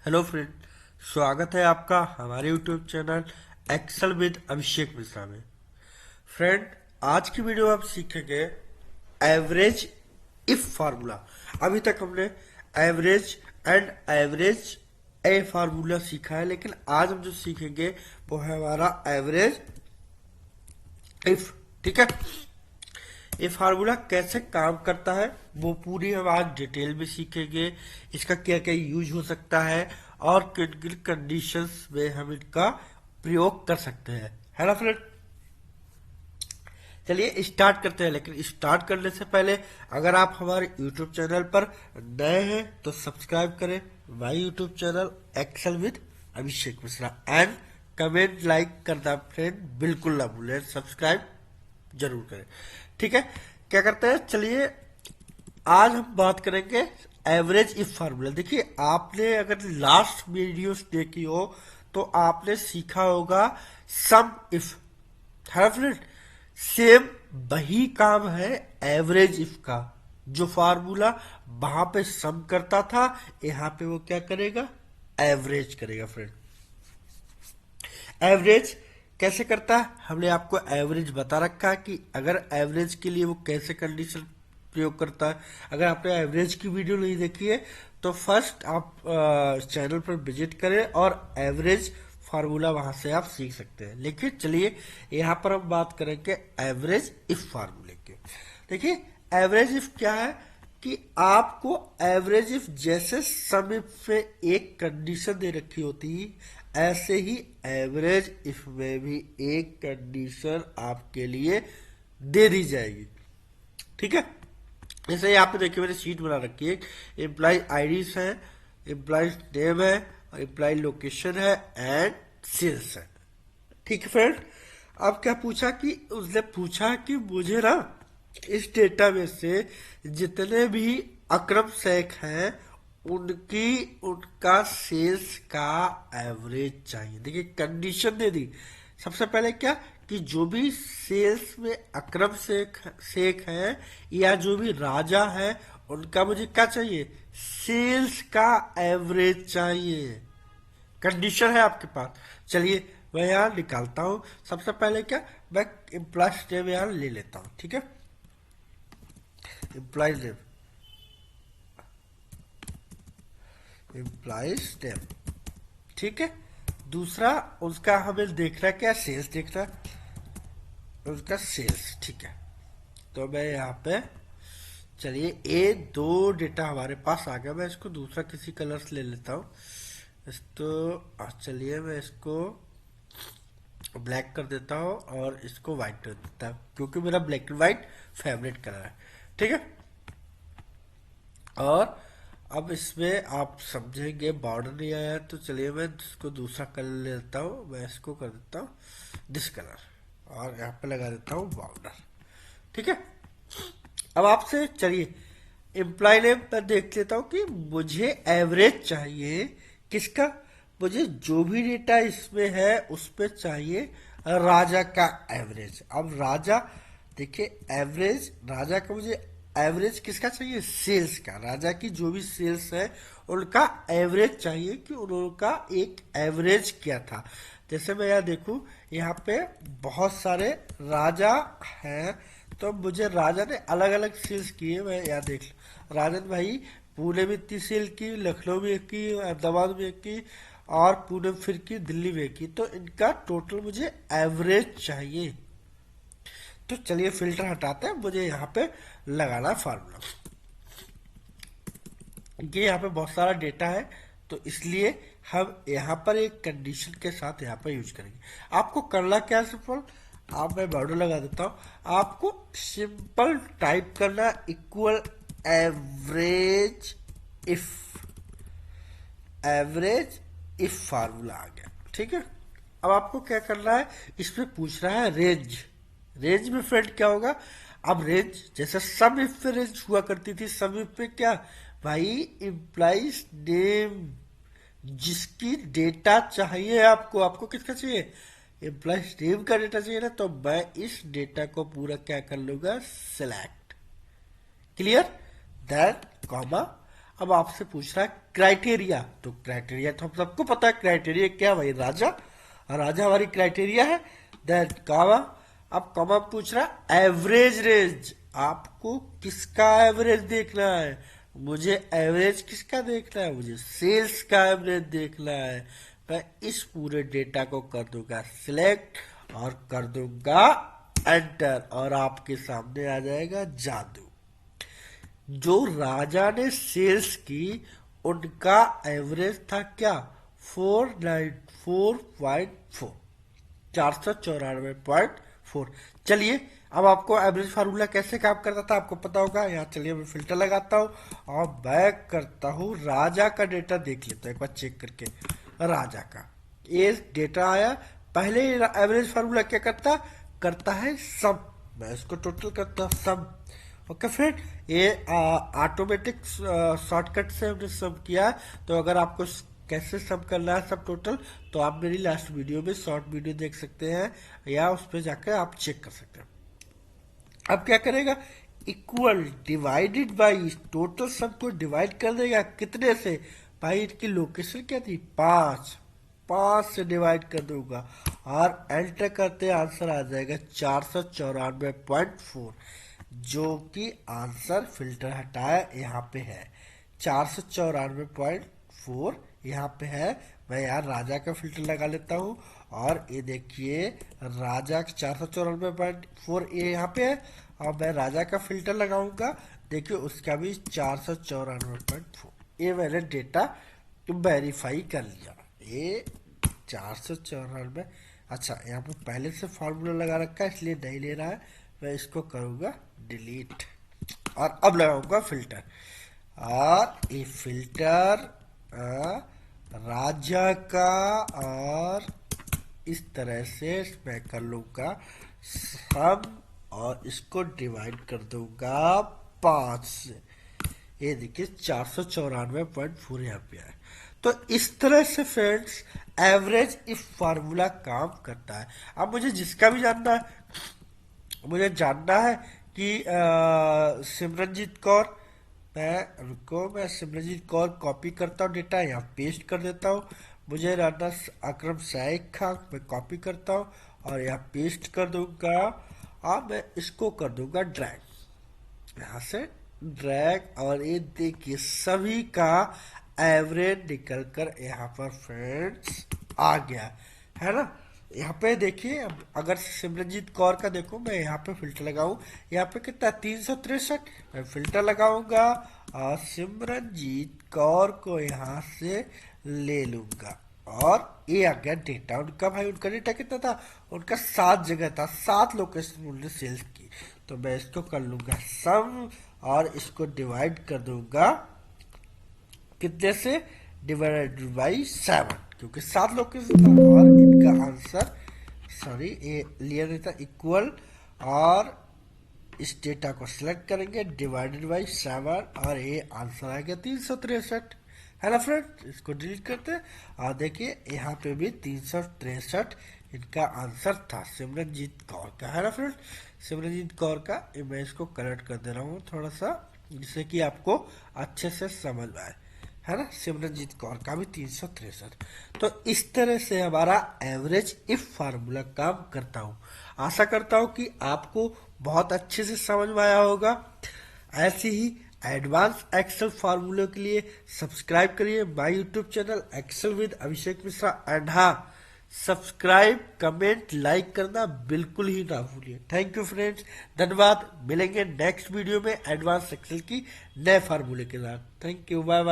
Hello friend. स्वागत है आपका हमारे YouTube channel Excel with Abhishek Mishra में। फ्रेंड, आज की वीडियो आप सीखेंगे एवरेज इफ फार्मूला। अभी तक हमने average and average A formula सीखा है, लेकिन आज हम जो सीखेंगे वो है हमारा एवरेज इफ। ठीक है, ये फार्मूला कैसे काम करता है वो पूरी हम आज डिटेल में सीखेंगे। इसका क्या क्या यूज हो सकता है और किन किन कंडीशंस में हम इनका प्रयोग कर सकते हैं, है ना फ्रेंड। चलिए स्टार्ट करते हैं, लेकिन स्टार्ट करने से पहले अगर आप हमारे यूट्यूब चैनल पर नए हैं तो सब्सक्राइब करें my YouTube channel Excel with Abhishek Mishra and comment like करना फ्रेंड बिल्कुल ना भूलें, सब्सक्राइब जरूर करें। ठीक है, क्या करते हैं, चलिए आज हम बात करेंगे एवरेज इफ फार्मूला। देखिए, आपने अगर लास्ट वीडियोस देखी हो तो आपने सीखा होगा सम इफ, है फ्रेंड। सेम वही काम है एवरेज इफ का। जो फार्मूला वहां पे सम करता था, यहां पे वो क्या करेगा, एवरेज करेगा फ्रेंड। एवरेज कैसे करता है, हमने आपको एवरेज बता रखा है कि अगर एवरेज के लिए वो कैसे कंडीशन प्रयोग करता है। अगर आपने एवरेज की वीडियो नहीं देखी है तो फर्स्ट आप चैनल पर विजिट करें और एवरेज फार्मूला वहां से आप सीख सकते हैं। लेकिन चलिए यहाँ पर हम बात करेंगे एवरेज इफ फार्मूले के। देखिए, एवरेज इफ क्या है कि आपको एवरेज इफ जैसे सम इफ में एक कंडीशन दे रखी होती ऐसे ही एवरेज इफ में भी एक कंडीशन आपके लिए दे दी जाएगी। ठीक है, जैसे यहाँ पे देखिए मैंने शीट बना रखी है। एम्प्लॉय आईडीज है, एम्प्लॉय नेम है और एम्प्लॉय लोकेशन है एंड सेल्स है। ठीक है फ्रेंड, अब क्या पूछा कि उसने पूछा कि मुझे ना इस डेटा में से जितने भी अक्रम सैक हैं उनका सेल्स का एवरेज चाहिए। देखिए कंडीशन दे दी। सबसे पहले क्या कि जो भी सेल्स में अक्रम शेख है या जो भी राजा है उनका मुझे क्या चाहिए, सेल्स का एवरेज चाहिए। कंडीशन है आपके पास। चलिए मैं यहाँ निकालता हूँ। सबसे पहले क्या, मैं एम्प्लॉय नेम यहाँ ले लेता हूँ। ठीक है, एम्प्लॉय नेम, एम्प्लॉय नेम। ठीक है, दूसरा उसका हमें देखना क्या, सेल्स देखना उसका सेल्स। ठीक है, तो मैं यहाँ पे चलिए ये दो डेटा हमारे पास आ गया। मैं इसको दूसरा किसी कलर से ले लेता हूँ। इसको चलिए मैं इसको ब्लैक कर देता हूँ और इसको व्हाइट कर देता हूँ क्योंकि मेरा black and white favourite colour है। ठीक है, और अब इसमें आप समझेंगे बॉर्डर नहीं आया तो चलिए मैं इसको दूसरा कलर ले लेता हूँ। मैं इसको कर देता हूँ दिस कलर और यहाँ पे लगा देता हूँ बॉर्डर। ठीक है, अब आपसे चलिए एम्प्लॉय नेम पर देख लेता हूँ कि मुझे एवरेज चाहिए किसका, मुझे जो भी डेटा इसमें है उस पर चाहिए राजा का एवरेज। अब राजा देखिए एवरेज राजा का मुझे एवरेज किसका चाहिए, सेल्स का। राजा की जो भी सेल्स है उनका एवरेज चाहिए कि उनका एक एवरेज क्या था। जैसे मैं यहाँ देखूं, यहाँ पे बहुत सारे राजा हैं तो मुझे राजा ने अलग अलग सेल्स किए। मैं यहाँ देख राजन भाई पुणे में इतनी सेल की, लखनऊ में एक की, अहमदाबाद में एक की और पुणे में फिर की, दिल्ली में एक की। तो इनका टोटल मुझे एवरेज चाहिए। तो चलिए फिल्टर हटाते हैं, मुझे यहाँ पे लगाना फार्मूला। ये यहाँ पे बहुत सारा डेटा है तो इसलिए हम यहाँ पर एक कंडीशन के साथ यहाँ पर यूज करेंगे। आपको करना क्या है, सिंपल आप मैं बॉर्डर लगा देता हूँ। आपको सिंपल टाइप करना equal average if, average if formula आ गया। ठीक है, अब आपको क्या करना है, इसमें पूछ रहा है रेंज। रेंज में फ्रेंड क्या होगा, अब रेंज जैसे सम इफ में रेंज हुआ करती थी, सम इफ में क्या भाई इम्प्लाइज नेम, जिसकी डेटा चाहिए आपको, आपको किसका चाहिए, एम्प्लॉयज नेम का डेटा चाहिए ना, तो मैं इस डेटा को पूरा क्या कर लूंगा, सिलेक्ट। Clear, then comma. अब आपसे पूछ रहा है क्राइटेरिया, तो क्राइटेरिया तो हम सबको पता है क्राइटेरिया क्या है भाई, राजा, और राजा हमारी क्राइटेरिया है। देन कामा, अब कामा पूछ रहा है एवरेज रेंज, आपको किसका एवरेज देखना है, मुझे एवरेज किसका देखना है, मुझे सेल्स का एवरेज देखना है। मैं इस पूरे डेटा को कर दूंगा सिलेक्ट और कर दूंगा एंटर, और आपके सामने आ जाएगा जादू। जो राजा ने सेल्स की उनका एवरेज था क्या, 494.4, 494.4। चलिए अब आपको एवरेज फार्मूला कैसे काम करता था आपको पता होगा। यहाँ चलिए मैं फिल्टर लगाता हूँ और बैक करता हूँ, राजा का डेटा देख लेता हूँ एक बार चेक करके। राजा का ये डेटा आया, पहले एवरेज फार्मूला क्या करता करता है सम, मैं इसको टोटल करता हूँ सम। ओके फ्रेंड, ये ऑटोमेटिक शॉर्टकट से हमने सम किया। तो अगर आपको कैसे सम करना है सब टोटल, तो आप मेरी लास्ट वीडियो में शॉर्ट वीडियो देख सकते हैं, या उस पर जाकर आप चेक कर सकते हैं। अब क्या करेगा, equal divided by, total sum को डिवाइड कर देगा कितने से, भाई इनकी लोकेशन क्या थी 5, 5 से डिवाइड कर दूंगा और एंटर करते आंसर आ जाएगा 494.4, जो कि आंसर फिल्टर हटाया यहाँ पे है 494.4 यहाँ पे है। मैं यार राजा का फिल्टर लगा लेता हूँ और ये देखिए राजा 494.4 ये यहाँ पे है, और मैं राजा का फिल्टर लगाऊंगा, देखिए उसका भी 494.4। ये मैंने डेटा वेरीफाई कर लिया, ये 494। अच्छा यहाँ पे पहले से फॉर्मूला लगा रखा है इसलिए नहीं ले रहा है, मैं इसको करूँगा डिलीट और अब लगाऊंगा फिल्टर। और ये फिल्टर राजा का, और इस तरह से मैं कर लूंगा सम और इसको डिवाइड कर दूंगा 5 से, ये देखिए 494.4 यहाँ पे है। तो इस तरह से फ्रेंड्स एवरेज इफ फार्मूला काम करता है। अब मुझे जिसका भी जानना है, मुझे जानना है कि सिमरनजीत कौर, मैं सिमरनजीत कौर कॉपी करता हूँ डेटा यहाँ पेस्ट कर देता हूँ। मुझे राना अकरम शाइक खान मैं कॉपी करता हूँ और यहाँ पेस्ट कर दूंगा, और मैं इसको कर दूंगा ड्रैग, यहाँ से ड्रैग, और ये देखिए सभी का एवरेज निकल कर यहाँ पर फ्रेंड्स आ गया है ना। यहाँ पे देखिए अगर सिमरनजीत कौर का देखो, मैं यहाँ पे फिल्टर लगाऊं, यहाँ पे कितना 363, मैं फिल्टर लगाऊंगा और सिमरनजीत कौर को यहाँ से ले लूंगा, और ये आ गया डेटा उनका। भाई उनका डेटा कितना था, उनका 7 जगह था, 7 लोकेशन उन्होंने सेल्स की। तो मैं इसको कर लूंगा सम और इसको डिवाइड कर दूंगा कितने से, डिवाइडेड बाई 7, क्योंकि 7 लोकेशन था और इनका आंसर, सॉरी ये लिया नहीं था, इक्वल, और इस डेटा को सिलेक्ट करेंगे डिवाइडेड बाई 7 और ये आंसर आ गया 363 है ना फ्रेंड। इसको डिलीट करते हैं और देखिए यहाँ पे भी 363 इनका आंसर था सिमरनजीत कौर का, है ना फ्रेंड। सिमरनजीत कौर का मैं इसको करेक्ट कर दे रहा हूँ थोड़ा सा, जिससे कि आपको अच्छे से समझ आए, है ना। सिमरनजीत कौर का भी 363। तो इस तरह से हमारा एवरेज इफ फार्मूला काम करता हूँ। आशा करता हूँ कि आपको बहुत अच्छे से समझ में आया होगा। ऐसे ही एडवांस एक्सेल फार्मूले के लिए सब्सक्राइब करिए my YouTube channel Excel with Abhishek Mishra, and हाँ सब्सक्राइब कमेंट लाइक करना बिल्कुल ही ना भूलिए। थैंक यू फ्रेंड्स, धन्यवाद। मिलेंगे नेक्स्ट वीडियो में एडवांस एक्सेल की नए फार्मूले के साथ। Thank you, bye bye.